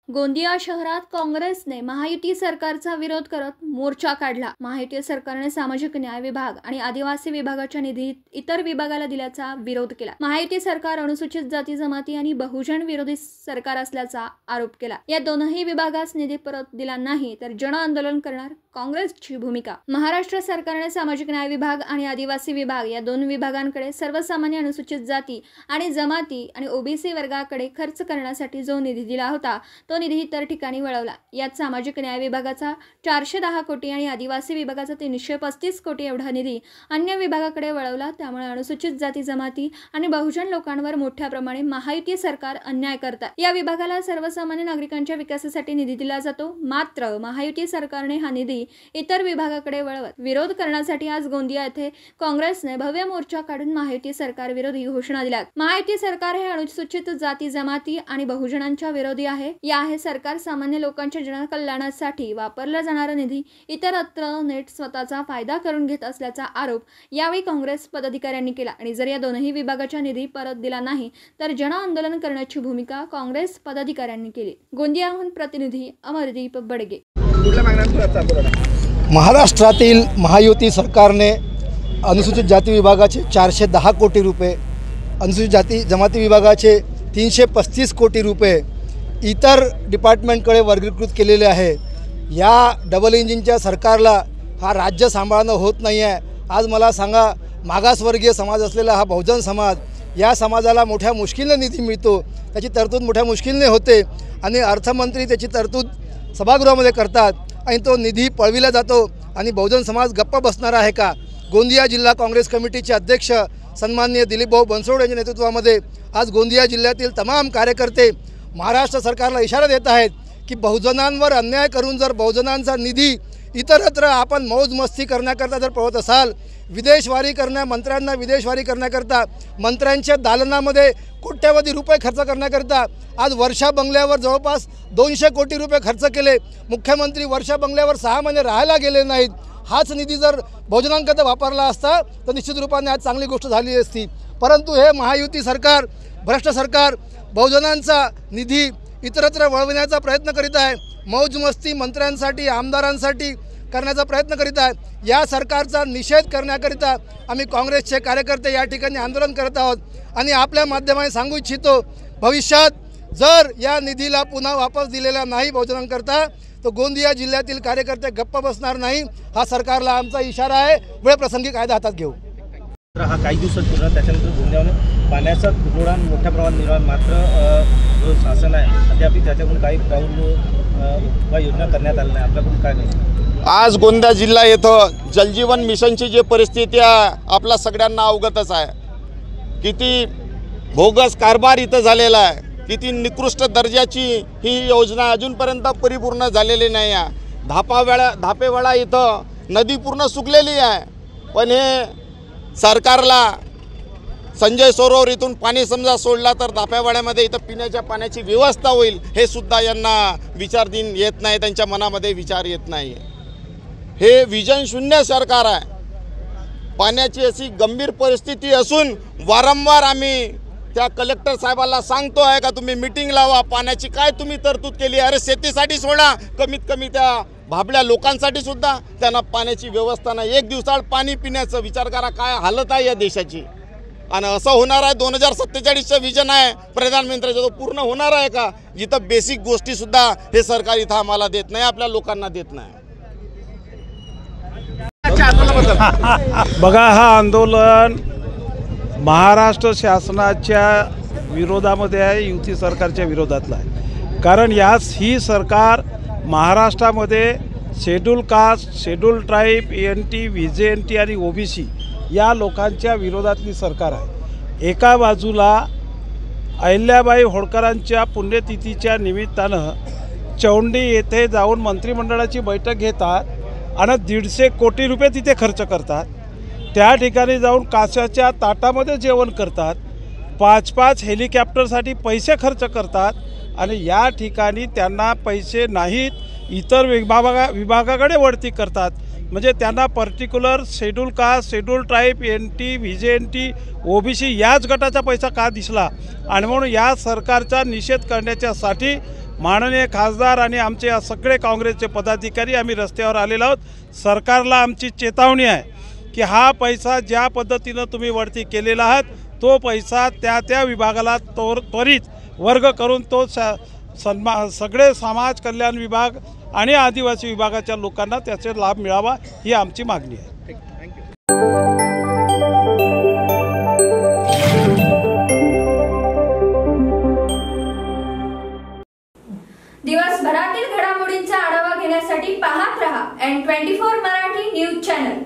गोंदिया शहरात काँग्रेसने महायुती सरकारचा विरोध करत मोर्चा काढला। महायुती सरकारने सामाजिक न्याय विभाग आणि आदिवासी विभागाच्या निधी इतर विभागाला दिल्याचा विरोध केला। महायुती सरकार अनुसूचित जाती जमाती आणि बहुजन विरोधी सरकार असल्याचा आरोप केला। या दोनही विभागास निधी परत दिला नाही तर जन आंदोलन करणार काँग्रेसची भूमिका। महाराष्ट्र सरकारने सामाजिक न्याय विभाग आणि आदिवासी विभाग या दोन विभागांकडे सर्वसामान्य अनुसूचित जाती आणि जमाती आणि ओबीसी वर्गाकडे खर्च करण्यासाठी जो निधी दिला होता तो निधी इतर ठिकाणी वळवला। यात सामाजिक न्याय विभागाचा 410 कोटी आणि आदिवासी विभागाचा 335 कोटी एवढा निधी अन्य विभागाकडे वळवला। त्यामुळे अनुसूचित जाती जमाती आणि बहुजन लोकांवर मोठ्या प्रमाणे महायुती सरकार अन्याय करतात। या विभागाला सर्वसामान्य नागरिकांच्या विकासासाठी निधी दिला जातो, मात्र महायुती सरकारने हा निधी इतर विभागाकडे वळवत विरोध करण्यासाठी आज गोंदिया येथे काँग्रेसने भव्य मोर्चा काढून महायुती सरकार विरोधी घोषणा दिल्या। महायुती सरकार हे अनुसूचित जाती जमाती आणि बहुजनांच्या विरोधी आहे। या सरकार सामान्य लोकांच्या जनकल्याणासाठी वापरला जाणारा निधी इतरत्र नेट स्वतःचा फायदा करून घेत असल्याचा आरोप यावेळी काँग्रेस पदाधिकाऱ्यांनी केला आणि जर या दोनही विभागाचा निधी परत दिला नाही तर जन आंदोलन करण्याची भूमिका काँग्रेस पदाधिकाऱ्यांनी केली। गोंदियाहून प्रतिनिधी अमरदीप बडगे। महाराष्ट्रातील महायुती सरकारने अनुसूचित जाती विभागाचे 410 कोटी रुपये, अनुसूचित जाती जमाती विभागाचे 335 कोटी रुपये इतर डिपार्टमेंटकडे वर्गीकृत केलेले आहे। या डबल इंजिनच्या सरकारला हा राज्य सांभाळणं होत नाही आहे। आज मला सांगा, मागासवर्गीय समाज असलेला हा बहुजन समाज, या समाजाला मोठ्या मुश्किलने निधी मिळतो, त्याची तरतूद मोठ्या मुश्किलने होते आणि अर्थमंत्री त्याची तरतूद सभागृहामध्ये करतात आणि तो निधी पळविला जातो आणि बहुजन समाज गप्प बसणार आहे का? गोंदिया जिल्हा काँग्रेस कमिटीचे अध्यक्ष सन्माननीय दिलीपभाऊ बनसोड यांच्या नेतृत्वामध्ये आज गोंदिया जिल्ह्यातील तमाम कार्यकर्ते महाराष्ट्र सरकारला इशारा देत आहेत की बहुजनांवर अन्याय करून जर बहुजनांचा निधी इतरत्र आपण मौज मस्ती करण्याकरता जर पळवत असाल, विदेशवारी मंत्र्यांना विदेशवारी करण्याकरता, मंत्र्यांच्या दालनामध्ये कोट्यवधी रुपये खर्च करण्याकरता आज वर्षा बंगल्यावर जवळपास 200 कोटी रुपये खर्च केले। मुख्यमंत्री वर्षा बंगल्यावर 6 महिने राहायला गेले नाहीत। हाच निधी जर बहुजनांकरता वापरला असता तर निश्चित रूपाने आज चांगली गोष्ट झाली असती। परंतु हे महायुती सरकार, भ्रष्ट सरकार बहुजनांचा निधी इतरत्र वळविण्याचा प्रयत्न करीत आहे। मौज मस्ती मंत्र्यांसाठी, आमदारांसाठी करण्याचा प्रयत्न करीत आहे। या सरकारचा निषेध करण्याकरिता आम्ही काँग्रेसचे कार्यकर्ते या ठिकाणी आंदोलन करत आहोत आणि आपल्या माध्यमाने सांगू इच्छितो, भविष्यात जर या निधीला पुन्हा वापस दिलेला नाही बहुजनांकरता तर गोंदिया जिल्ह्यातील कार्यकर्ते गप्प बसणार नाही। हा सरकारला आमचा इशारा आहे। वेळप्रसंगी कायदा हातात घेऊ। हा काही दिवसांपूर्वी त्याच्यानंतर गोंदियाने पाण्याचा तुटवडा मोठ्या प्रमाणात निर्माण, मात्र जो शासन आहे अद्याप त्याच्याकडून काही उपाययोजना करण्यात आल्या नाही। आपल्याकडून काय नाही? आज गोंदिया जिल्हा येथे जलजीवन मिशनची जी परिस्थिती आहे आपल्या सगळ्यांना अवगतच आहे। किती बोगस कारभार इथं झालेला आहे, किती निकृष्ट दर्जाची ही योजना अजूनपर्यंत परिपूर्ण झालेली नाही आहे। धापेवाडा इथं नदी पूर्ण सुकलेली आहे, पण हे सरकारला संजय सरोवर इथून पाणी समजा सोडला तर धापेवाड्यामध्ये इथं पिण्याच्या पाण्याची व्यवस्था होईल हे सुद्धा यांना विचार दिन येत नाही, त्यांच्या मनामध्ये विचार येत नाही। हे विजन शून्य सरकार आहे। पाण्याची अशी गंभीर परिस्थिती असून वारंवार आम्ही त्या कलेक्टर साहेबांना सांगतो आहे का तुम्ही मीटिंग लावा, पाण्याची काय तुम्ही तरतूद केली? अरे शेतीसाठी सोडा, कमीत कमी त्या भाबल्या लोकांसाठी सुद्धा त्यांना पाण्याची व्यवस्था नाही। एक दिवसाआड पाणी पिण्याचं विचार करा, काय हालत आहे या देशाची। आणि असं होणार आहे 2047चं विजन आहे प्रधानमंत्र्याचं, तो पूर्ण होणार आहे का? जिथं बेसिक गोष्टीसुद्धा हे सरकार इथं आम्हाला देत नाही, आपल्या लोकांना देत नाही। बघा, हा आंदोलन महाराष्ट्र शासनाच्या विरोधामध्ये आहे, युती सरकारच्या विरोधातला आहे। कारण ही सरकार महाराष्ट्रामध्ये schedule caste, schedule tribe, ENT, VJNT आणि OBC या लोकांच्या विरोधातली सरकार आहे। एका बाजूला अहिल्याबाई होळकरांच्या पुण्यतिथीच्या निमित्तानं चौंडी येथे जाऊन मंत्रिमंडळाची बैठक घेतात आणि 150 कोटी रुपये तिथे खर्च करतात। त्या ठिकाणी जाऊन काशाच्या ताटामध्ये जेवण करतात, 5-5 हेलिकॉप्टरसाठी पैसे खर्च करतात आणि या ठिकाणी त्यांना पैसे नाहीत, इतर विभागाकडे वळती करतात। म्हणजे त्यांना particular schedule caste, schedule tribe, ENT, VJNT, OBC याच गटाचा पैसा का दिसला? आणि म्हणून या सरकारचा निषेध करण्याच्यासाठी माननीय खासदार आणि आमचे सगळे काँग्रेसचे पदाधिकारी आम्ही रस्त्यावर आलेलो आहोत। सरकारला आमची चेतावणी आहे की हा पैसा ज्या पद्धतीनं तुम्ही वरती केलेला आहात तो पैसा त्या विभागाला त्वरित वर्ग करून तो सगळे समाज कल्याण विभाग आणि आदिवासी विभागाच्या लोकांना त्याचे लाभ मिळावा ही आमची मागणी आहे। दिवसभरातील घडामोडींचा आढावा घेण्यासाठी पाहत रहा N24 मराठी न्यूज चॅनल।